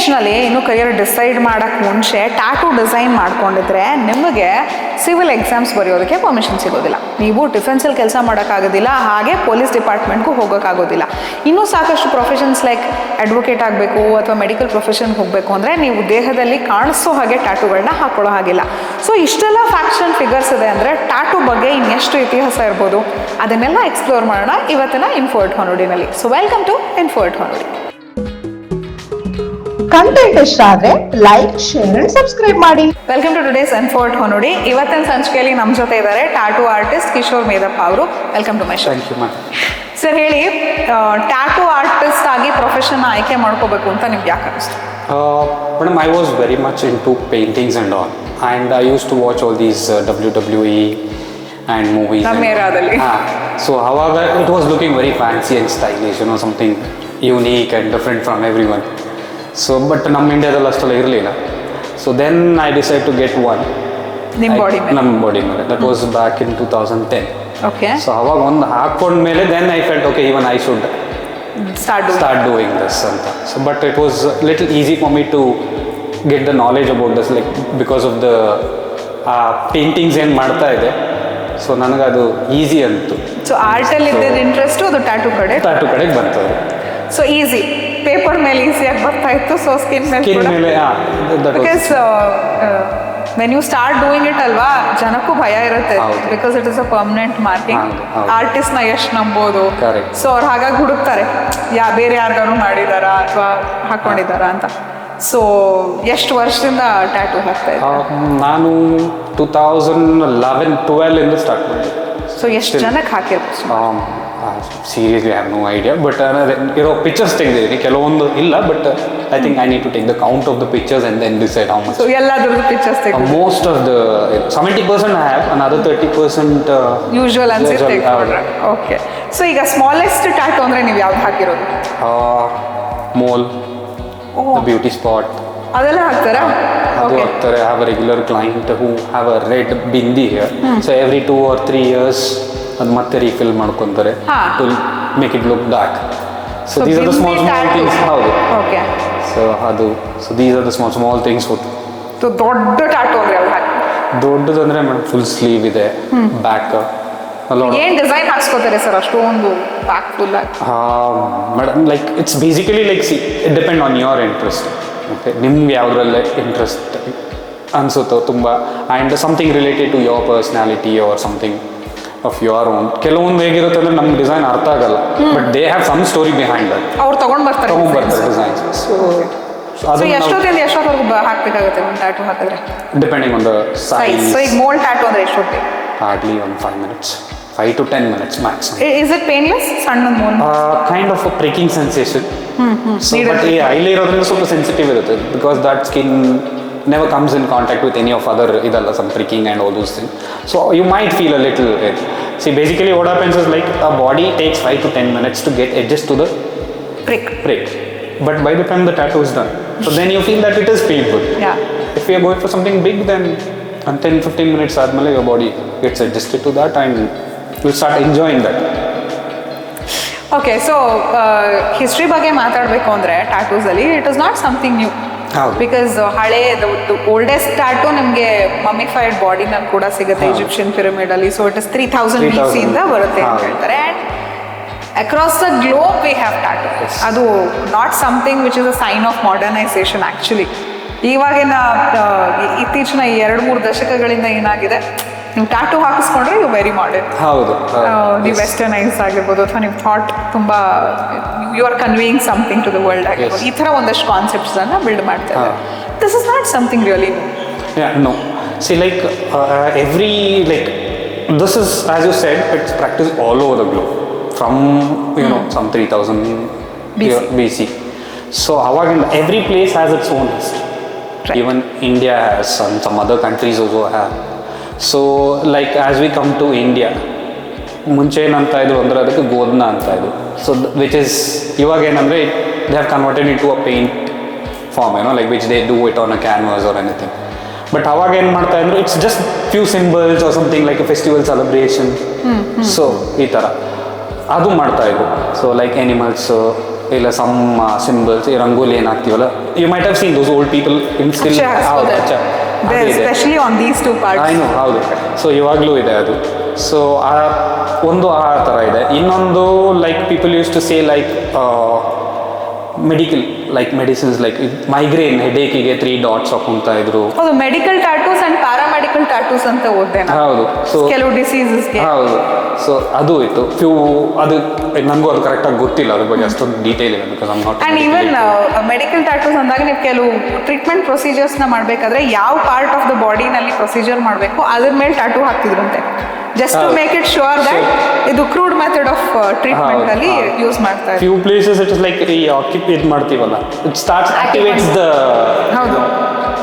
Intentionally ಇನ್ನು career decide ಮಾಡೋಕ್ಕೆ ಮುಂಚೆ ಟ್ಯಾಟೂ ಡಿಸೈನ್ ಮಾಡ್ಕೊಂಡಿದ್ರೆ ನಿಮಗೆ ಸಿವಿಲ್ ಎಕ್ಸಾಮ್ಸ್ ಬರೆಯೋದಕ್ಕೆ ಪರ್ಮಿಷನ್ ಸಿಗೋದಿಲ್ಲ. ನೀವು ಡಿಫೆನ್ಸಲ್ಲಿ ಕೆಲಸ ಮಾಡೋಕ್ಕಾಗೋದಿಲ್ಲ, ಹಾಗೆ ಪೊಲೀಸ್ ಡಿಪಾರ್ಟ್ಮೆಂಟ್ಗೂ ಹೋಗೋಕ್ಕಾಗೋದಿಲ್ಲ. ಇನ್ನೂ ಸಾಕಷ್ಟು ಪ್ರೊಫೆಷನ್ಸ್ ಲೈಕ್ ಅಡ್ವೊಕೇಟ್ ಆಗಬೇಕು ಅಥವಾ ಮೆಡಿಕಲ್ ಪ್ರೊಫೆಷನ್ಗೆ ಹೋಗಬೇಕು ಅಂದರೆ ನೀವು ದೇಹದಲ್ಲಿ ಕಾಣಿಸೋ ಹಾಗೆ ಟ್ಯಾಟೂಗಳನ್ನ ಹಾಕೊಳ್ಳೋ ಹಾಗಿಲ್ಲ. ಸೊ ಇಷ್ಟೆಲ್ಲ ಫ್ಯಾಕ್ಟ್ಸ್ ಆ್ಯಂಡ್ ಫಿಗರ್ಸ್ ಇದೆ ಅಂದರೆ ಟ್ಯಾಟೂ ಬಗ್ಗೆ ಇನ್ನೆಷ್ಟು ಇತಿಹಾಸ ಇರ್ಬೋದು ಅದನ್ನೆಲ್ಲ ಎಕ್ಸ್ಪ್ಲೋರ್ ಮಾಡೋಣ ಇವತ್ತಿನ ಇನ್ಫೋ ಎಟ್ ಹೊನ್ನೋಡಿನಲ್ಲಿ. So welcome to info at Honnodi. Content ಇಷ್ಟ ಆದ್ರೆ ಲೈಕ್, ಶೇರ್ ಅಂಡ್ ಸಬ್ಸ್ಕ್ರೈಬ್ ಮಾಡಿ. Welcome to today's info at Honnodi. ಇವತ್ತಿನ ಸಂಚಿಕೆಯಲ್ಲಿ ನಮ್ಮ ಜೊತೆ ಇದ್ದಾರೆ ಟ್ಯಾಟೂ ಆರ್ಟಿಸ್ಟ್ ಕಿಶೋರ್ ಮೇದಪ್ಪ ಅವರು. Welcome to my show. Sir ಹೇಳಿ, ಟ್ಯಾಟೂ ಆರ್ಟಿಸ್ಟ್ ಆಗಿ ಪ್ರೊಫೆಷನ್ ಆಯ್ಕೆ ಮಾಡ್ಕೋಬೇಕು ಅಂತ ನಿಮ್ಗೆ ಯಾಕೆ ಅನಿಸ್ತು? Madam, I was very much into paintings and all, and I used to watch all these WWE and movies. So however, it was looking very fancy and stylish, you know, something unique and different from everyone. So but ನಮ್ಮ ಇಂಡಿಯಾದಲ್ಲಿ ಅಷ್ಟೆಲ್ಲ ಇರಲಿಲ್ಲ. So then I decided to get one. ನಮ್ಮ body ಮೇಲೆ. That was back in 2010. Okay. So ಅವಾಗ ಒಂದು ಹಾಕೊಂಡ್ಮೇಲೆ then I felt okay, even I should start doing this anta. So but it was little easy for me to get the knowledge about this, like because of the paintings ಏನು ಮಾಡ್ತಾ ಇದೆ. So ನನಗದು easy ಅಂತು. So ಆರ್ಟಲ್ಲಿ ಇದ್ದಿದ್ದ interest ಅದು tattoo ಕಡೆಗೆ ಬರ್ತದೆ. So easy, paper ಮೇಲೆ ಈಸಿಯಾಗಿ ಬರ್ತಾ ಇತ್ತು. ಸೊ ಸ್ಕಿನ್ ಮೇಲೆ because when you start doing it ಅಲ್ವಾ, ಜನಕ್ಕೂ ಭಯ ಇರುತ್ತೆ because it is a permanent marking. ಆರ್ಟಿಸ್ಟ್ನ ಎಷ್ಟು ನಂಬೋದು. ಸೊ ಅವ್ರು ಹಾಗಾಗಿ ಹುಡುಕ್ತಾರೆ ಬೇರೆ ಯಾರಿಗಾರು ಮಾಡಿದಾರಾ ಅಥವಾ ಹಾಕೊಂಡಿದ್ದಾರಾ ಅಂತ. ಸೊ ಎಷ್ಟು ವರ್ಷದಿಂದ ಟ್ಯಾಟೂ ಹಾಕ್ತಾ ಇದ್ದಾರೆ? ನಾನು 2011-12 ಇಂದ ಸ್ಟಾರ್ಟ್ ಮಾಡಿದೆ. ಸೊ ಎಷ್ಟು ಜನಕ್ಕೆ ಹಾಕಿರ್ಬೋದು? Seriously I have no idea. But ಇರೋ ಪಿಕ್ಚರ್ಸ್ ತೆಗೆದಿದ್ದೀನಿ, ಕೆಲವೊಂದು ಇಲ್ಲ. But I think I need to take the count of the pictures and then decide how much. So ಎಲ್ಲಾದ್ರದ್ದು ಪಿಕ್ಚರ್ಸ್ ತೆಗೆದು most of the 70% I have, another 30% usual ಅನ್ಸುತ್ತೆ. Okay. So ಈಗ smallest tattoo ಅಂದರೆ ನೀವು ಯಾವ್ದು ಹಾಕಿರೋದು? ಮೋಲ್, ಬ್ಯೂಟಿ ಸ್ಪಾಟ್ ಅದೆಲ್ಲ ಹಾಕ್ತಾರಾ? ಅದು ಹಾಕ್ತಾರೆ. Have a regular client who have a red bindi here. So every 2 or 3 years ಅದು ಮತ್ತೆ ರೀಫಿಲ್ ಮಾಡ್ಕೊಂತಾರೆ to make it look dark. So these are the small things. ಹೌದು. ಓಕೆ. ಸೊ ಅದು these are the small things. So ದೊಡ್ಡ tattoo ಅಂದರೆ ಯಾವ್ದು ಹಾಕಿ? ದೊಡ್ಡದಂದ್ರೆ ಮೇಡಮ್ ಫುಲ್ ಸ್ಲೀವ್ ಇದೆ, ಬ್ಯಾಕ್. ಏನು ಡಿಸೈನ್ ಹಾಕ್ಸ್ಕೋತಾರೆ ಸರ್ ಅಷ್ಟೊಂದು ಬ್ಯಾಕ್ ಫುಲ್ ಆಗಿ? Madam like it's basically like it depend on your interest. Okay, ನಿಮ್ಗೆ ಯಾವುದ್ರಲ್ಲೇ ಇಂಟ್ರೆಸ್ಟ್ ಅನಿಸುತ್ತೋ ತುಂಬ, and something related to your personality or something of your own. ಕೆಲವೊಂದು ಹೇಗಿರುತ್ತೆ ಅಂದರೆ ನಮ್ಗೆ ಡಿಸೈನ್ ಅರ್ಥ ಆಗಲ್ಲ, but they have some story behind that. ಅವ್ರು ತಗೊಂಡ್ಬರ್ತಾರೆ ಡಿಸೈನ್ಸ್. ಸೊ ಎಷ್ಟೊತ್ತಿಂದ ಎಷ್ಟೊತ್ತವರೆಗೂ ಹಾಕಬೇಕಾಗುತ್ತೆ ಒಂದು ಟ್ಯಾಟೂ ಹಾಕಿದ್ರೆ? Depending on the size. So ಈಗ ಮೋಲ್ಡ್ ಟ್ಯಾಟೂ ಅಂದರೆ ಎಷ್ಟೊತ್ತಿಗೆ? ಹಾರ್ಡ್ಲಿ ಒಂದು 5 minutes, 5 to 10 minutes max. Is it painless? ಸಣ್ಣ mould kind of a pricking sensation. So but ಇಲ್ಲಿ ಇರೋದ್ರಿಂದ ಸ್ವಲ್ಪ ಸೆನ್ಸಿಟಿವ್ ಇರುತ್ತೆ because that skin never comes in contact with any of other idalla, some pricking and all those things. So you might feel a little see basically what happens is like a body takes 5 to 10 minutes to get adjust to the prick. But by the time the tattoo is done, so then you feel that it is painful. Yeah. If you are going for something big, then 10-15 minutes ಆದ್ಮೇಲೆ your body gets adjusted to that and you start enjoying that. Okay. So history ಬಗ್ಗೆ ಮಾತಾಡಬೇಕು ಅಂದರೆ ಟ್ಯಾಟೂಸಲ್ಲಿ it is not something new. Because ಹಳೇ oldest tattoo ನಿಮಗೆ mummified ಬಾಡಿನಲ್ಲಿ ಕೂಡ ಸಿಗುತ್ತೆ ಈಜಿಪ್ಷಿಯನ್ ಪಿರಮಿಡಲ್ಲಿ. ಸೊ ಇಟ್ ಇಸ್ 3000 BC ಇಂದ ಬರುತ್ತೆ ಅಂತ ಹೇಳ್ತಾರೆ. And across the globe we have tattoo. ಅದು not something which is a sign of modernisation actually. ಇವಾಗಿನ ಇತ್ತೀಚಿನ 2-3 ದಶಕಗಳಿಂದ ಏನಾಗಿದೆ, ನೀವು ಟ್ಯಾಟೂ ಹಾಕಿಸ್ಕೊಂಡ್ರೆ ಯು ವೆರಿ ಮಾಡರ್ನ್. ಹೌದು. ನೀವು ವೆಸ್ಟರ್ನೈಸ್ ಆಗಿರ್ಬೋದು ಅಥವಾ ನೀವು ಥಾಟ್ ತುಂಬ you are conveying something to the world ಆಗಿರ್ಬೋದು. ಈ ಥರ ಒಂದಷ್ಟು ಕಾನ್ಸೆಪ್ಟ್ಸನ್ನು ಬಿಲ್ಡ್ ಮಾಡ್ತಾರೆ. This is not something really no. See like every like this is as you said it's practice all over the globe from some 3000 BC. So ಅವಾಗಿಂದ every place has its own history. Even India has some other countries also have. So like as we come to India, ಮುಂಚೆ ಏನಂತ ಇದ್ರು ಅಂದರೆ ಅದಕ್ಕೆ ಗೋಧನ ಅಂತ ಇದ್ರು. So which is ಇವಾಗ ಏನಂದರೆ they have converted in to a paint form, like which they do it on a canvas or anything. But ಅವಾಗ ಏನು ಮಾಡ್ತಾ ಇದ್ರು, it's just few symbols or something like a festival celebration. So ಈ ಥರ ಅದು ಮಾಡ್ತಾಯಿದ್ರು. ಸೊ ಲೈಕ್ ಎನಿಮಲ್ಸು ಇಲ್ಲ some symbols, ಈ ರಂಗೋಲಿ ಏನು ಹಾಕ್ತೀವಲ್ಲ, you might have seen those old people in still. Especially on these two parts. ಆಯ್ನು ಹೌದು. ಸೊ ಇವಾಗಲೂ ಇದೆ ಅದು. ಸೊ ಒಂದು ಆ ಥರ ಇದೆ. ಇನ್ನೊಂದು like people use to say like medical like medicines like migraine ಹೆಡೇಕಿಗೆ 3 dots ಹಾಕೊಂತ ಇದ್ರು. ಹೌದು, medical tattoos and paramedical tattoos ಅಂತ ಓದ್ದೆ ನಾನು. ಹೌದು. ಸೊ ಕೆಲವು ಡಿಸೀಸಸ್ಗೆ. ಹೌದು. ಸೊ ಅದು ಇತ್ತು ಫ್ಯೂ. ಅದು ನನಗೂ ಅದು ಕರೆಕ್ಟಾಗಿ ಗೊತ್ತಿಲ್ಲ ಅದ್ರ ಬಗ್ಗೆ ಅಷ್ಟೊಂದು ಡೀಟೇಲ್ ಇಲ್ಲ, because I am not. And even medical tattoos ಅಂದಾಗ ನೀವು ಕೆಲವು ಟ್ರೀಟ್ಮೆಂಟ್ ಪ್ರೊಸೀಜರ್ಸ್ನ ಮಾಡಬೇಕಾದ್ರೆ ಯಾವ ಪಾರ್ಟ್ ಆಫ್ ದ ಬಾಡಿನಲ್ಲಿ ಪ್ರೊಸೀಜರ್ ಮಾಡಬೇಕು ಅದ್ರ ಮೇಲೆ ಟ್ಯಾಟೂ ಹಾಕ್ತಿದ್ರಂತೆ, just to make it sure that ಇದು ಕ್ರೂಡ್ ಮೆಥಡ್ ಆಫ್ ಟ್ರೀಟ್ಮೆಂಟ್ ಅಲ್ಲಿ ಯೂಸ್ ಮಾಡ್ತಾ ಇದ್ದಾರೆ. Few places it is like ಈ ಇದು ಮಾಡ್ತೀವಲ್ಲ, ಇಟ್ ಸ್ಟಾರ್ಟ್ಸ್ ಆಕ್ಟಿವೇಟ್ಸ್ ದ. ಹೌದು,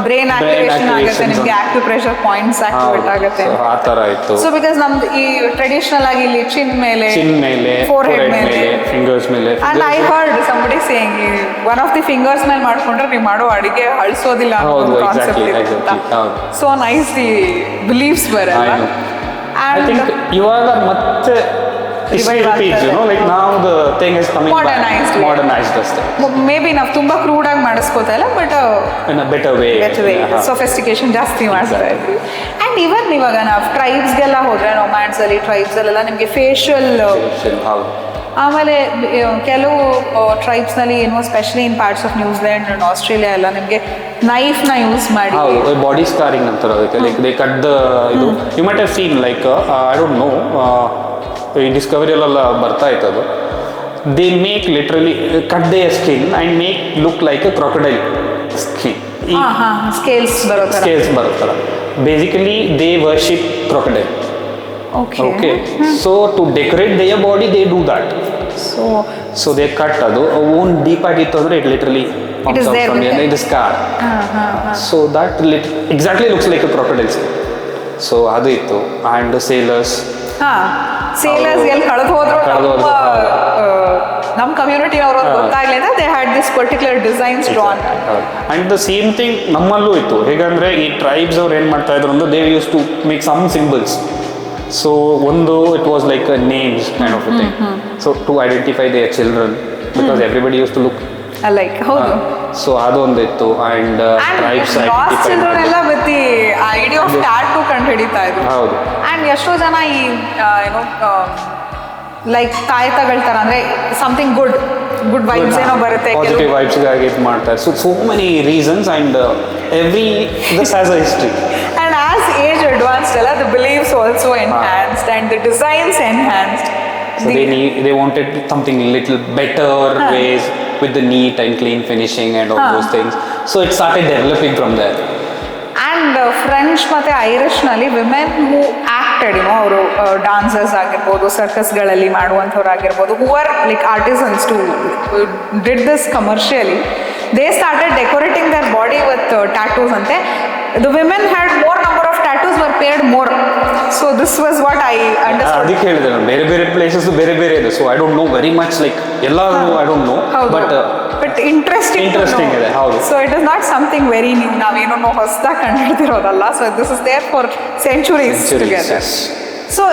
ಬ್ರೈನ್ ಆಕ್ಟಿವೇಶನ್ ಆಗುತ್ತೆ, ನಿಮಗೆ ಆಕ್ಯುಪ್ರೆಷರ್ ಪಾಯಿಂಟ್ಸ್ ಆಕ್ಟಿವೇಟ್ ಆಗುತ್ತೆ. ಆ ಥರ ಇತ್ತು. ಸೊ ಬಿಕಾಸ್ ನಮ್ದು ಈ ಟ್ರೆಡಿಷನಲ್ ಆಗಿ ಇಲ್ಲಿ ಚಿನ್ ಮೇಲೆ, ಫೋರ್ಹೆಡ್ ಮೇಲೆ, ಫಿಂಗರ್ಸ್ ಮೇಲೆ. And I heard somebody saying one of the fingers ಮೇಲೆ ಮಾಡ್ಕೊಂಡ್ರೆ ನೀವು ಮಾಡೋ ಅಡಿಗೆ ಅಳಿಸೋದಿಲ್ಲ ಅನ್ನೋ ಕಾನ್ಸೆಪ್ಟ್ ಇರುತ್ತೆ. ಸೊ ನೈಸ್ ದಿ ಬಿಲೀಫ್ಸ್ ಬರಲ್ಲ. I think ಇವಾಗ ಮತ್ತೆ like now the thing is coming modernized ಅಷ್ಟೇ. ಮೇಬಿ ನಾವು ತುಂಬಾ ಕ್ರೂಡ್ ಆಗಿ ಮಾಡಿಸ್ಕೋತಾ ಇಲ್ಲ, but in a better way sophistication ಜಾಸ್ತಿ ಮಾಡ್ತಾ ಇದ್ವಿ. ಆ್ಯಂಡ್ ಇವನ್ ಇವಾಗ ನಾವು ಟ್ರೈಬ್ಸ್ಗೆಲ್ಲ ಹೋದ್ರೆ, ನೊಮ್ಯಾಡ್ಸ್ ಅಲ್ಲಿ ಟ್ರೈಬ್ಸ್ ಅಲ್ಲೆಲ್ಲ ನಿಮಗೆ ಫೇಶಿಯಲ್, ಆಮೇಲೆ ಕೆಲವು ಟ್ರೈಬ್ಸ್ನಲ್ಲಿ ಏನೋ specially in parts of New Zealand and Australia ಎಲ್ಲ ನಿಮಗೆ ನೈಫ್ನ ಯೂಸ್ ಮಾಡಿ ಬಾಡಿ ಸ್ಕಾರಿಂಗ್ ಅಂತಾರೆ ಅದಕ್ಕೆ. ಲೈಕ್ ದೇ ಕಟ್ ದ ಇದು you might have seen like I don't know, ಈ ಡಿಸ್ಕವರಿಯಲ್ಲೆಲ್ಲ ಬರ್ತಾ ಇತ್ತು ಅದು. They make literally cut they skin and make look like a crocodile skin. Scales ಬರುತ್ತಲ್ಲ. Basically they worship crocodile. Okay. So to decorate their body, they do that. So they cut adu. Own deep agittu andre it literally comes out from the scar. So that exactly looks like a crocodile skin. So adu ittu. And sailors. Sailors ಎಲ್ಲಿ ಕಳೆದು ಹೋದ್ರು ನಮ್ಮ community ಅವರು ಗೊತ್ತಾಗ್ಲಿಲ್ಲ, they had this particular designs drawn. And the same thing ನಮ್ಮಲ್ಲೂ ಇತ್ತು. ಹೇಗಂದ್ರೆ ಈ ಟ್ರೈಬ್ಸ್ ಅವ್ರು ಏನು ಮಾಡ್ತಾ ಇದ್ರು ಅಂದ್ರೆ they use to make some symbols. So it was like a names kind of a thing. So to identify their children, because everybody used to look alike. ಹೌದು. So ಅದೊಂದಿತ್ತು. and tribes identified children ಎಲ್ಲ with the idea of tattoo ಕಂಡು ಹಿಡಿತಾ ಇದ್ರು. ಹೌದು. and ಎಷ್ಟೋ ಜನ ಈ ಏನೋ ಲೈಕ್ ತಾಯ್ತಗಳ ಥರ ಅಂದರೆ ಸಮಥಿಂಗ್ ಗುಡ್ ವೈಬ್ಸ್ ಏನೋ ಬರುತ್ತೆ, ಪಾಸಿಟಿವ್ ವೈಬ್ಸ್ಗಾಗಿ ಇದು ಮಾಡ್ತಾರೆ. So many reasons and every this has a history. And as age advanced, the beliefs also enhanced and the designs enhanced. So they wanted something little better ways with the neat and clean finishing and all those things. So it started developing from there. And French ಮತ್ತೆ ಐರಿಷ್ನಲ್ಲಿ women who acted, ಅವರು dancers ಆಗಿರ್ಬೋದು, ಸರ್ಕಸ್ಗಳಲ್ಲಿ ಮಾಡುವಂಥವ್ರು ಆಗಿರ್ಬೋದು, who are like artisans to did this commercially. They started decorating their body with tattoos ಅಂತೆ. The women had more number of tattoos, were paid more. So this was what I understood. ಅದಕ್ಕೆ ಹೇಳಿದೆ ನಾನು, ಬೇರೆ ಬೇರೆ places ಬೇರೆ ಬೇರೆ ಇದೆ. So I don't know very much like ಎಲ್ಲರೂ I don't know, but interesting ಇದೆ. ಹೌದು. So it is not something very new, ನಾವೇನೋ ಹೊಸದಾಗಿ ಕಂಡುಹಿಡ್ತಿರೋದಲ್ಲ. So this is there for centuries together. So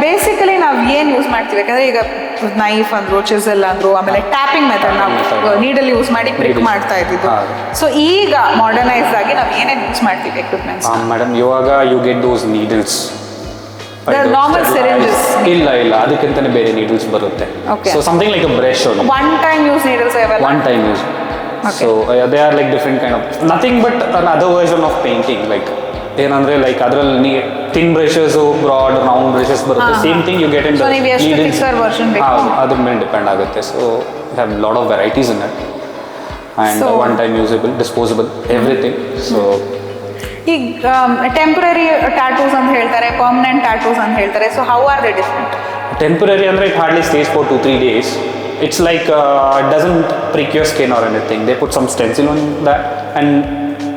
basically ನಾವು ಏನು ಯೂಸ್ ಮಾಡ್ತೀವಿ, ಯಾಕಂದರೆ ಈಗ ನೈಫ್ ಅಂದರು, ಚಿಸಲ್ ಅಂದರು, ಆಮೇಲೆ ಟ್ಯಾಪಿಂಗ್ ಮೆಥಡ್ ನಾವು ನೀಡಲ್ ಯೂಸ್ ಮಾಡಿ ಪ್ರಿಕ್ ಮಾಡ್ತಾ ಇದ್ದಿದ್ದು. ಸೊ ಈಗ ಮಾಡರ್ನೈಸ್ ಆಗಿ ನಾವು ಏನೇನು ಯೂಸ್ ಮಾಡ್ತೀವಿ ಎಕ್ವಿಪ್ಮೆಂಟ್ಸ್? ಮೇಡಮ್ ಇವಾಗ you get those needles, normal syringes. ಇಲ್ಲ ಅದಕ್ಕಿಂತಲೇ ಬೇರೆ ನೀಡಲ್ಸ್ ಬರುತ್ತೆ. So something like a brush, one time use needles, one time use. So they are like different kind of nothing but an other version of painting. Like ಏನಂದ್ರೆ like ಅದರಲ್ಲಿ thin brushes, broad round brushes ಬರುತ್ತೆ. Same thing you get in ಅದ್ರ ಮೇಲೆ depend ಆಗುತ್ತೆ. So you have lot of varieties in it and one time usable, disposable, everything. So ಈಗ temporary tattoos ಅಂತ ಹೇಳ್ತಾರೆ, permanent tattoos ಅಂತ ಹೇಳ್ತಾರೆ. So how are they different? Temporary ಅಂದರೆ it hardly stays for 2-3 days. It's like it doesn't prick your skin or anything. They put some stencil on that and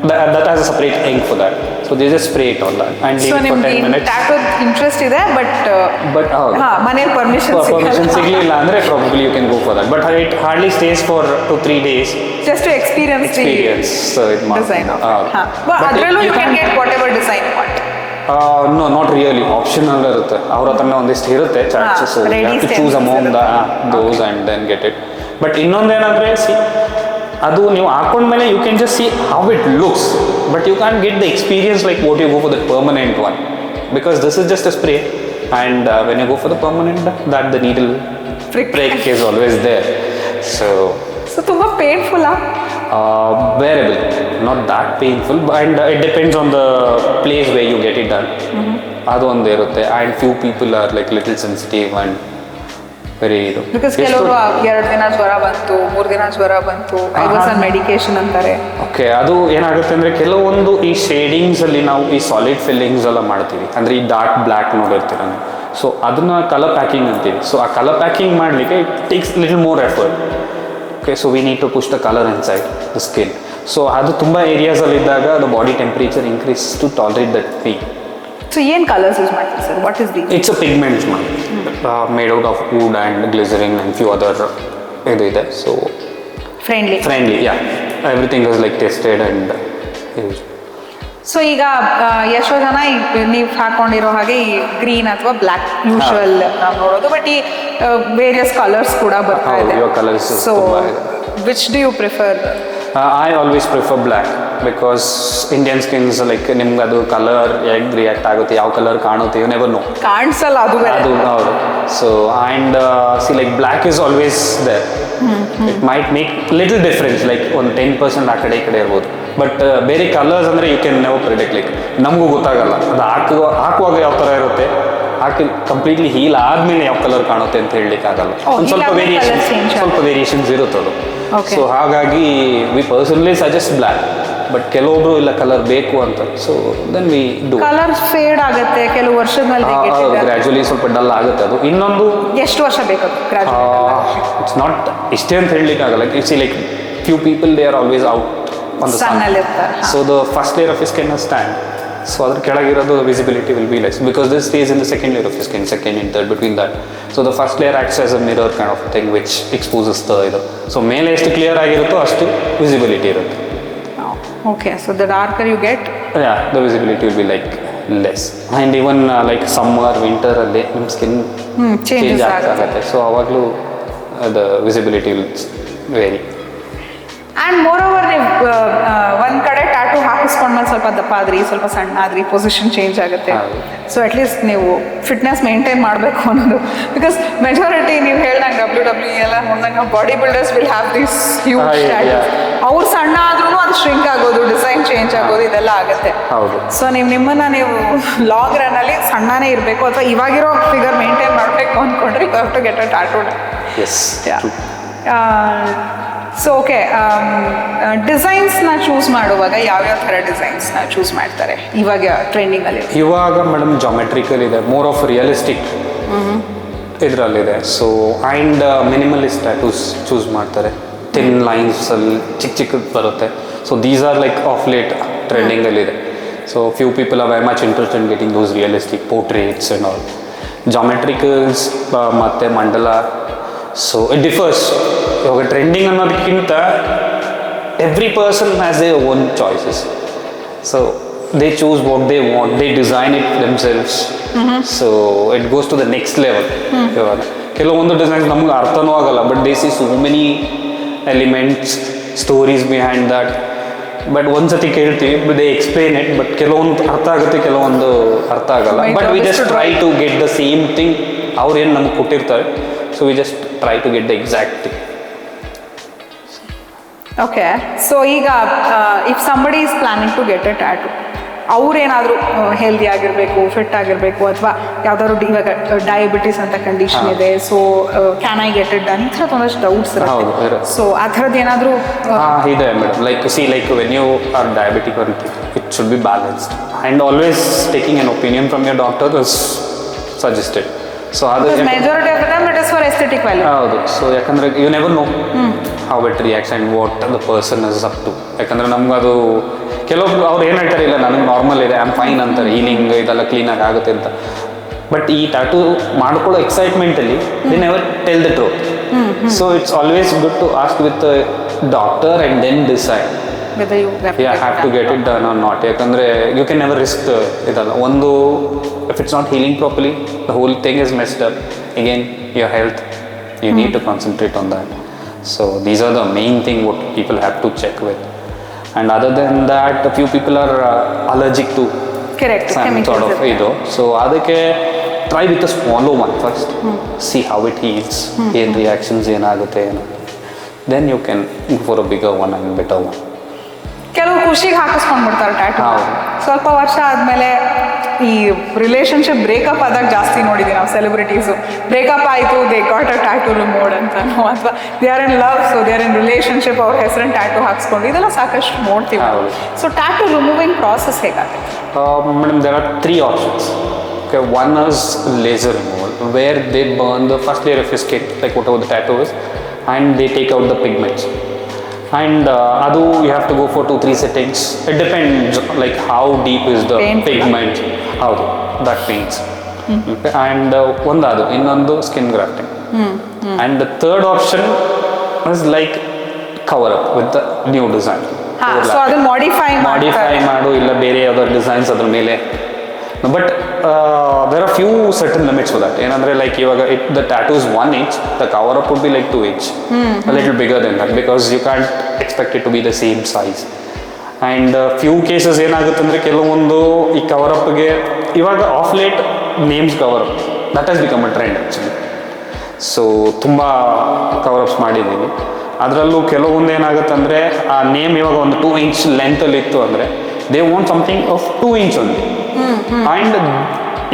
that has a separate ink for that. So they just spray it on that and leave it for 10 minutes. So tattoo interest ಇದೆ, but ಮನೆಯಲ್ಲಿ permission ಸಿಗಲಿಲ್ಲ ಅಂದರೆ probably you can go for that. But it hardly stays for 2-3 days. Just to experience so it design of it. But ಅದರಲ್ಲೂ you can get whatever design you want. No, not really. Optional ಇರುತ್ತೆ. ಅವ್ರ ಹತ್ರನೇ ಒಂದಿಷ್ಟು ಇರುತ್ತೆ charts. So you have to choose among those and then get it. But ಇನ್ನೊಂದೇನಂದರೆ ಅದು ನೀವು ಹಾಕೊಂಡ್ಮೇಲೆ you can just see how it looks, but you can get the experience like what you go for the permanent one, because this is just a spray, and when you go for the permanent that the needle prick is always there. So ತುಂಬ ಪೇನ್ಫುಲ್ಲಾ? Bearable, not that painful, and it depends on the place where you get it done. ಅದು ಒಂದು ಇರುತ್ತೆ, and few people are like little sensitive and very ಇದು. Because ಕೆಲವರು 2 ದಿನ ಜ್ವರ ಬಂತು, 3 ದಿನ ಜ್ವರ ಬಂತು, ಐ ವಾಸ್ ಆನ್ ಮೆಡಿಕೇಶನ್ ಅಂತಾರೆ. ಓಕೆ, ಅದು ಏನಾಗುತ್ತೆ ಅಂದರೆ ಕೆಲವೊಂದು ಈ ಶೇಡಿಂಗ್ಸಲ್ಲಿ ನಾವು ಈ ಸಾಲಿಡ್ ಫಿಲ್ಲಿಂಗ್ಸ್ ಎಲ್ಲ ಮಾಡ್ತೀವಿ, ಅಂದರೆ ಈ ಡಾರ್ಕ್ ಬ್ಲ್ಯಾಕ್ ನೋಡಿರ್ತೀರ ನೀವು. ಸೊ ಅದನ್ನು ಕಲರ್ ಪ್ಯಾಕಿಂಗ್ ಅಂತೀವಿ. ಸೊ ಆ ಕಲರ್ ಪ್ಯಾಕಿಂಗ್ ಮಾಡಲಿಕ್ಕೆ it takes little more effort. Okay, so we need to push the colour inside the skin. So ಅದು ತುಂಬ ಏರಿಯಾಸಲ್ಲಿದ್ದಾಗ the body temperature increase to tolerate that pain. So ಏನು colours use ಮಾಡ್ತೀವಿ sir? What is the? It's a pigments made out of wood and glycerine and few other ಇದು ಇದೆ. So friendly, yeah, everything is like tested and use. So ಈಗ ಎಷ್ಟೋ ಜನ ನೀವು ಹಾಕೊಂಡಿರೋ ಹಾಗೆ ಈ ಗ್ರೀನ್ ಅಥವಾ ಬ್ಲ್ಯಾಕ್ ಯೂಶುವಲ್ ನಾವು ನೋಡೋದು, ಬಟ್ ಈ ವೇರಿಯಸ್ ಕಲರ್ಸ್ ಕೂಡ ಬರ್ತಾ ಇದೆ. So which do you prefer? I always prefer black, because Indian skins like ನಿಮ್ಗೆ ಅದು ಕಲರ್ ಹೇಗೆ ರಿಯಾಕ್ಟ್ ಆಗುತ್ತೆ, ಯಾವ ಕಲರ್ ಕಾಣುತ್ತೆ, ಯು ನೆವರ್ ನೋ. ಕಾಣಿಸಲ್ಲ ಅದು ಹೌದು. So and like black is always there. It might make little difference, like ಒಂದು 10% ಆ ಕಡೆ ಈ ಕಡೆ ಇರ್ಬೋದು. ಬಟ್ ಬೇರೆ ಕಲರ್ಸ್ ಅಂದರೆ you can never predict, like ನಮಗೂ ಗೊತ್ತಾಗಲ್ಲ ಅದು ಹಾಕುವಾಗ ಯಾವ ಥರ ಇರುತ್ತೆ, ಹಾಕಿ ಕಂಪ್ಲೀಟ್ಲಿ ಹೀಲ್ ಆದಮೇಲೆ ಯಾವ ಕಲರ್ ಕಾಣುತ್ತೆ ಅಂತ ಹೇಳಲಿಕ್ಕೆ ಆಗಲ್ಲ. ಒಂದು ಸ್ವಲ್ಪ ವೇರಿಯೇಷನ್ಸ್ ಇರುತ್ತೆ ಅದು. ಸೊ ಹಾಗಾಗಿ we personally suggest black, but ಕೆಲವೊಬ್ರು ಇಲ್ಲ ಕಲರ್ ಬೇಕು ಅಂತ. So then we do. Colour fade ಆಗುತ್ತೆ ಕೆಲವು ವರ್ಷದಲ್ಲಿ, ಗ್ರ್ಯಾಜುವಲಿ ಸ್ವಲ್ಪ ಡಲ್ ಆಗುತ್ತೆ ಅದು. ಇನ್ನೊಂದು ಎಷ್ಟು ವರ್ಷ ಬೇಕು? ಇಟ್ಸ್ ನಾಟ್ ಇಷ್ಟೇ ಅಂತ ಹೇಳಲಿಕ್ಕೆ ಆಗಲ್ಲ. It's like few people they are always out on the sun. So the first layer of your skin has tan. So adar kelagirado the visibility will be less, because this stays in the second layer of your skin, second and third between that. So the first layer acts as a mirror kind of thing which exposes the idu. So mele ಎಷ್ಟು clear ಆಗಿರುತ್ತೋ ಅಷ್ಟು visibility ಇರುತ್ತೆ. Okay, so the darker you get, yeah, the visibility will be like less. And even like summer, winter ಅಲ್ಲಿ ನಿಮ್ಮ skin change ಆಗುತ್ತೆ. So ಅವಾಗಲೂ the visibility will vary. And more over ನೀವು ಒಂದು ಕಡೆ tattoo ಹಾಕಿಸ್ಕೊಂಡ್ಮೇಲೆ ಸ್ವಲ್ಪ ದಪ್ಪ ಆದ್ರಿ, ಸ್ವಲ್ಪ ಸಣ್ಣ ಆದ್ರಿ, ಪೊಸಿಷನ್ ಚೇಂಜ್ ಆಗುತ್ತೆ. ಸೊ ಅಟ್ಲೀಸ್ಟ್ ನೀವು ಫಿಟ್ನೆಸ್ ಮೇಂಟೈನ್ ಮಾಡಬೇಕು ಅನ್ನೋದು. ಬಿಕಾಸ್ ಮೆಜಾರಿಟಿ ನೀವು ಹೇಳ್ದಂಗೆ WWE ಎಲ್ಲ ನೋಡಿದಂಗೆ body builders will have this huge tattoos. ಅವ್ರು ಸಣ್ಣ ಆದ್ರೂ ಅದು ಶ್ರಿಂಕ್ ಆಗೋದು, ಡಿಸೈನ್ ಚೇಂಜ್ ಆಗೋದು, ಇದೆಲ್ಲ ಆಗುತ್ತೆ. ಸೊ ನಿಮ್ಮನ್ನ ನೀವು ಲಾಂಗ್ ರನ್ನಲ್ಲಿ ಸಣ್ಣನೇ ಇರಬೇಕು ಅಥವಾ ಇವಾಗಿರೋ ಫಿಗರ್ ಮೇಂಟೈನ್ ಮಾಡಬೇಕು ಅಂದ್ಕೊಂಡ್ರೆ you have to get a tattoo. So okay, ಡಿಸೈನ್ಸ್ನ ಚೂಸ್ ಮಾಡುವಾಗ ಯಾವ್ಯಾವ ಥರ ಡಿಸೈನ್ಸ್ನ ಚೂಸ್ ಮಾಡ್ತಾರೆ ಇವಾಗ ಟ್ರೆಂಡಿಂಗಲ್ಲಿ? ಇವಾಗ ಮೇಡಮ್ ಜಾಮೆಟ್ರಿಕಲ್ ಇದೆ, ಮೋರ್ ಆಫ್ ರಿಯಲಿಸ್ಟಿಕ್ ಇದರಲ್ಲಿದೆ. So and minimalist tattoos choose ಮಾಡ್ತಾರೆ, ಥಿನ್ ಲೈನ್ಸಲ್ಲಿ ಚಿಕ್ಕದು ಬರುತ್ತೆ. So these are like of late ಟ್ರೆಂಡಿಂಗಲ್ಲಿದೆ. So few people are very much interested in getting those realistic portraits and all. Geometricals ಮತ್ತು mandala. So it differs. ಇವಾಗ trending ಅನ್ನೋದಕ್ಕಿಂತ every person has their own choices. So they choose what they want, they design it themselves. So it goes to the next level. ಇವಾಗ ಕೆಲವೊಂದು designs ನಮ್ಗೆ ಅರ್ಥನೂ ಆಗಲ್ಲ, but they see so many elements, stories behind that. But ಒಂದ್ಸತಿ ಕೇಳ್ತೀವಿ, they explain it, but ಕೆಲವೊಂದು ಅರ್ಥ ಆಗುತ್ತೆ, ಕೆಲವೊಂದು ಅರ್ಥ ಆಗಲ್ಲ. But we just try to get the same thing ಅವ್ರು ಏನು ನಮ್ಗೆ ಕೊಟ್ಟಿರ್ತಾರೆ. So we just try to get the exact thing. Okay, so ಈಗ if somebody is planning to get a tattoo, ಅವ್ರೇನಾದರೂ ಹೆಲ್ದಿ ಆಗಿರಬೇಕು, ಫಿಟ್ ಆಗಿರಬೇಕು, ಅಥವಾ ಯಾವ್ದಾದ್ರು ಇವಾಗ ಡಯಾಬಿಟಿಸ್ ಅಂತ ಕಂಡೀಷನ್ ಇದೆ, so can I get it done, ಈ ಥರದ್ದು ಒಂದಷ್ಟು ಡೌಟ್ಸ್ ಇರುತ್ತೆ. ಸೊ ಆ ಥರದ್ದು ಏನಾದರೂ ಇದೆ madam. Like when you are diabetic or it should be balanced and always taking an opinion from your doctor is suggested. So ಅದು majority of the time it is for aesthetic value. ಹೌದು. So ಯಾಕಂದರೆ you never know how it reacts and what the person is up to. ಯಾಕಂದರೆ ನಮ್ಗೆ ಅದು ಕೆಲವೊಬ್ರು ಅವ್ರು ಏನು ಹೇಳ್ತಾರೆ, ಇಲ್ಲ ನನಗೆ ನಾರ್ಮಲ್ ಇದೆ, ಐ ಆಮ್ ಫೈನ್ ಅಂತಾರೆ, ಹೀಲಿಂಗ್ ಇದೆಲ್ಲ ಕ್ಲೀನಾಗಿ ಆಗುತ್ತೆ ಅಂತ. ಬಟ್ ಈ ಟ್ಯಾಟೂ ಮಾಡ್ಕೊಳ್ಳೋ ಎಕ್ಸೈಟ್ಮೆಂಟಲ್ಲಿ they never tell the truth. So it's always good to ask with doctor and then decide have to get it done or not. ಯಾಕಂದರೆ ಯು ಕ್ಯಾನ್ ನೆವರ್ ರಿಸ್ಕ್ ಇದಲ್ಲ. ಒಂದು if it's not healing properly, the whole thing is messed up. Again your health, you need to concentrate on that. So these are the main thing what people have to check with. And other than that, a few people are allergic to Correct. some Chemicals sort of ಇರುತ್ತೆ. So ಅದಕ್ಕೆ try with a smaller one first. See how it heals, ಏನು reactions ಏನಾಗುತ್ತೆ ಏನು. Then you can go for a bigger one and better one. ಕೆಲವು ಖುಷಿಗೆ ಹಾಕಿಸ್ಕೊಂಡ್ಬಿಡ್ತಾರೆ tattoo. ಹೌದು. ಸ್ವಲ್ಪ ವರ್ಷ ಆದಮೇಲೆ ಈ ರಿಲೇಷನ್ಶಿಪ್ ಬ್ರೇಕಪ್ ಆದಾಗ ಜಾಸ್ತಿ ನೋಡಿದ್ದೀವಿ ನಾವು ಸೆಲೆಬ್ರಿಟೀಸು. ಬ್ರೇಕಪ್ ಆಯಿತು, they got a tattoo removed ಅಂತಾನೋ, ಅಥವಾ they are in love, so they are in relationship, ಅವ್ರ ಹೆಸರನ್ನು ಟ್ಯಾಟೂ ಹಾಕ್ಸ್ಕೊಂಡು ಇದೆಲ್ಲ ಸಾಕಷ್ಟು ನೋಡ್ತೀವಿ. ಹೌದು. ಸೊ ಟ್ಯಾಟೂ ರಿಮೂವಿಂಗ್ ಪ್ರಾಸೆಸ್ ಹೇಗಾಗುತ್ತೆ? Madam, there are 3 options. Okay, one is laser removal, where they burn the first layer of your skin, like whatever the tattoo is, and they take out the pigments. And adu you have to go for 2-3 settings. It depends like how deep is the pigment. How that paints. Okay. And ondadu innondu skin grafting. And the third option is like cover up with the new design. So ಅದನ್ನ modify ಮಾಡು ಇಲ್ಲ ಬೇರೆ ಯಾವ್ದಾದ್ರು designs ಅದ್ರ ಮೇಲೆ. But there are few certain limits for that. ಏನಂದ್ರೆ like ಇವಾಗ the tattoo is 1 inch, the cover up would be like 2 inch, a little bigger than that, because you can't expect it to be the same size. And few cases ಏನಾಗುತ್ತೆ ಅಂದ್ರೆ ಕೆಲವೊಂದು ಈ cover ಅಪ್ಗೆ ಇವಾಗ of late names cover up that has become a trend actually. So ತುಂಬ cover ups ಮಾಡಿದ್ದೀವಿ. ಅದರಲ್ಲೂ ಕೆಲವೊಂದು ಏನಾಗುತ್ತೆ ಅಂದರೆ ಆ ನೇಮ್ ಇವಾಗ ಒಂದು 2 inch ಲೆಂತಲ್ಲಿ ಇತ್ತು ಅಂದರೆ they want something of 2 inch only. And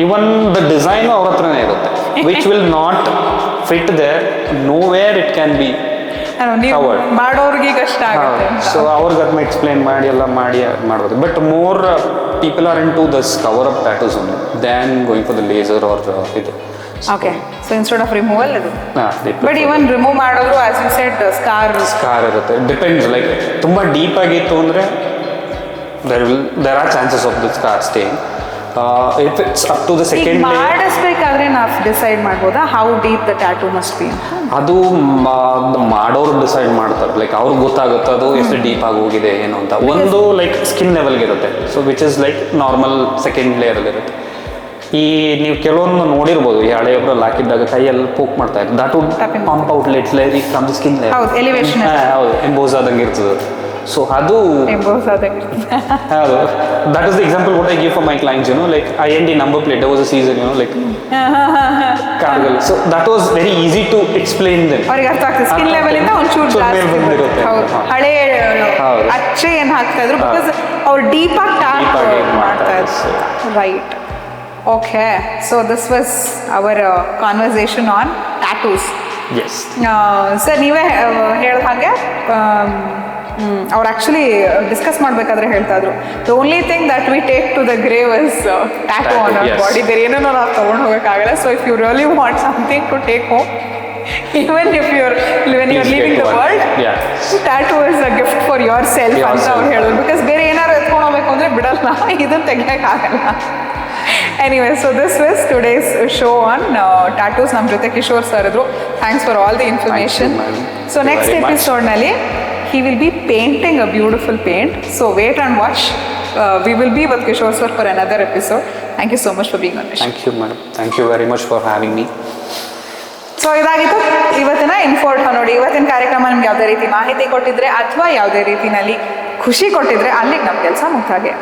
even the design ಅವ್ರ ಹತ್ರನೇ ಇರುತ್ತೆ, which will not fit there, nowhere it can be covered. ಮಾಡೋರಿಗೆ ಕಷ್ಟ ಆಗುತ್ತೆ. ಸೊ ಅವ್ರಿಗೆ ಅದನ್ನ ಎಕ್ಸ್ಪ್ಲೈನ್ ಮಾಡಿ ಎಲ್ಲ ಮಾಡ್ಬೋದು. But more people are into this cover up tattoos only than going for the laser or ಇದು. Okay, so instead of removal ಇದು. ಬಟ್ ಇವನ್ ರಿಮೂವ್ ಮಾಡಿದ್ರು ಆಸ್ ಯು ಸೆಡ್ ಸ್ಕಾರ್ ಇರುತ್ತೆ. Depends, like ತುಂಬ deep ಆಗಿತ್ತು ಅಂದರೆ there are chances of the scar staying. If it's up to the second layer, ಮಾಡಿಸ್ಬೇಕಾದ್ರೆ ನಾವು decide ಮಾಡ್ಬೋದಾ how deep the tattoo must be? ಅದು ಮಾಡೋರು decide ಮಾಡ್ತಾರೆ. ಲೈಕ್ ಅವ್ರಿಗೆ ಗೊತ್ತಾಗುತ್ತೆ ಅದು ಎಷ್ಟು ಡೀಪ್ ಆಗಿ ಹೋಗಿದೆ ಏನು ಅಂತ. ಒಂದು ಲೈಕ್ ಸ್ಕಿನ್ ಲೆವೆಲ್ಗೆ ಇರುತ್ತೆ, so which is like normal second ಲೇಯರಲ್ಲಿ ಇರುತ್ತೆ. ಈ ನೀವು ಕೆಲವೊಂದು ನೋಡಿರ್ಬೋದು, ಈ ಹಳೆ ಒಬ್ಬರಲ್ಲಿ ಹಾಕಿದ್ದಾಗ ಕೈಯಲ್ಲಿ ಪೋಕ್ ಮಾಡ್ತಾ ಇತ್ತು, that would pump out let's like from the skin layer. ಹೌದು, ಎಲಿವೇಶನ್. ಹೌದು, ಎಂಬೋಸ್ ಆದಂಗೆ ಇರ್ತದೆ. ಸೊ ಅದು ಎಂಬೋಸ್ ಆದಂಗೆ ಹೌದು, that is the example what I give for my clients, like IND number plate, there was a season, like Cargill. So that was very easy to explain them. ಅವ್ರಿಗೆ ಅರ್ಥ ಆಗ್ತದೆ, skin level ಇಂದ ಒಂಚೂರು ಜಾಸ್ತಿ ಹಳೆ ಅಚ್ಚೆ ಏನು ಹಾಕ್ತಾ ಇದ್ರು, ಬಿಕಾಸ್ ಅವ್ರು ಡೀಪ್ ಆಗಿ ಟ್ಯಾಪ್ ಮಾಡ್ತಾ ಇದ್ರು. Right. Okay, so this was our conversation on tattoos. Yes sir, ನೀವೇ ಹೇಳಿದ ಹಾಗೆ ಅವ್ರು ಆ್ಯಕ್ಚುಲಿ ಡಿಸ್ಕಸ್ ಮಾಡಬೇಕಾದ್ರೆ ಹೇಳ್ತಾ ಇದ್ರು, the only thing that we take to the grave is tattoo on our body. ಬೇರೆ ಏನೋ ನಾವು ತೊಗೊಂಡು ಹೋಗೋಕ್ಕಾಗಲ್ಲ. So if you really want something to take home, even if you're when you're leaving the world, tattoo is a gift for yourself ಅಂತ ಅವ್ರು ಹೇಳಿದ್ರು. Because ಬೇರೆ ಏನಾದ್ರು ಎತ್ಕೊಂಡು ಹೋಗ್ಬೇಕು ಅಂದರೆ ಬಿಡಲ್ಲ, ಇದನ್ನು ತೆಗಿಯೋಕ್ಕಾಗಲ್ಲ. Anyway, so this was today's show on tattoos. ನಮ್ಮ ಜೊತೆ ಕಿಶೋರ್ ಸರ್ ಇದ್ರು. Thanks for all the information. So next ಎಪಿಸೋಡ್ನಲ್ಲಿ he will be painting a beautiful paint. So wait and watch. We will be with Kishore sir for another episode. Thank you so much for being on the show. Thank you, madam. Thank you very much for having me. So ಇದಾಗಿತ್ತು ಇವತ್ತಿನ ಇನ್ಫೋರ್ಟ್. ನೋಡಿ, ಇವತ್ತಿನ ಕಾರ್ಯಕ್ರಮ ನಿಮ್ಗೆ ಯಾವುದೇ ರೀತಿ ಮಾಹಿತಿ ಕೊಟ್ಟಿದ್ರೆ ಅಥವಾ ಯಾವುದೇ ರೀತಿಯಲ್ಲಿ ಖುಷಿ ಕೊಟ್ಟಿದ್ರೆ ಅಲ್ಲಿಗೆ ನಮ್ಮ ಕೆಲಸ ಮುಗ್ದಾಗೆ.